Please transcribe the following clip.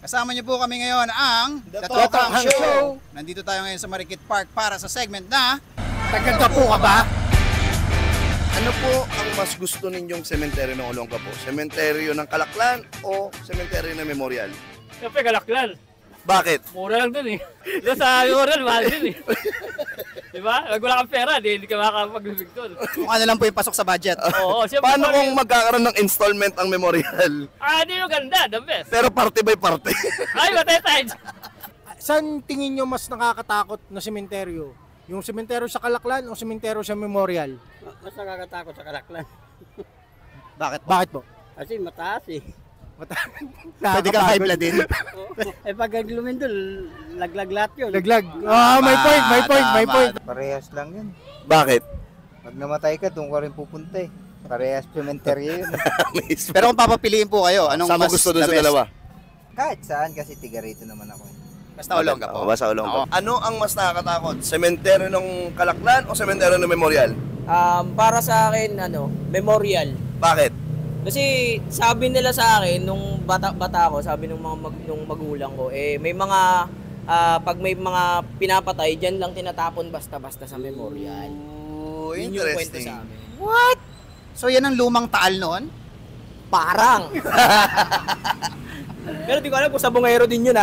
Kasama niyo po kami ngayon ang The Totang Totang Show. Show. Nandito tayo ngayon sa Marikit Park para sa segment na Tagad po ka ba? Ano po ang mas gusto ninyong sementeryo ng Olongapo? Sementeryo ng Kalaklan o sementeryo ng Memorial? Siyempre, Kalaklan. Bakit? Mura lang dun eh. Doon sa Memorial, mahal din eh. Diba? Pag wala kang pera, hindi ka makakapaglubig dun. kung ano lang po yung pasok sa budget. Oo, siyempre. Paano kung magkakaroon ng installment ang Memorial? Di yung ganda, the best. Pero party by party. Ay, matay tayo. Saan tingin nyo mas nakakatakot na sementeryo? Yung sementeryo sa Kalaklan o sementeryo sa Memorial? Mas nakakatakot sa Kalaklan. Bakit po? Bakit po? Kasi mataas eh. Pwede kang high blood din. Pag lumindol, laglag lahat yun. Laglag. May point, may point, may point. Parehas lang yun. Bakit? Pag namatay ka, doon ka rin pupunta eh. Parehas cemetery yun. Pero kung papapiliin po kayo, anong Saan mo mas gusto doon the sa best? dalawa? Kahit saan kasi tiga rito naman ako. Basta Olongapo. Basta Olongapo. Ano ang mas nakakatakot? Sementeryo ng Kalaklan o sementeryo ng Memorial? Para sa akin, Memorial. Bakit? Kasi sabi nila sa akin, nung bata ako, sabi nung nung magulang ko, may mga, pag may mga pinapatay, dyan lang tinatapon basta-basta sa Memorial. Ooh, Yun yung kwento interesting. sa amin. What? So yan ang lumang taal noon? Parang! Pero di ko alam kung sa Bungero din yun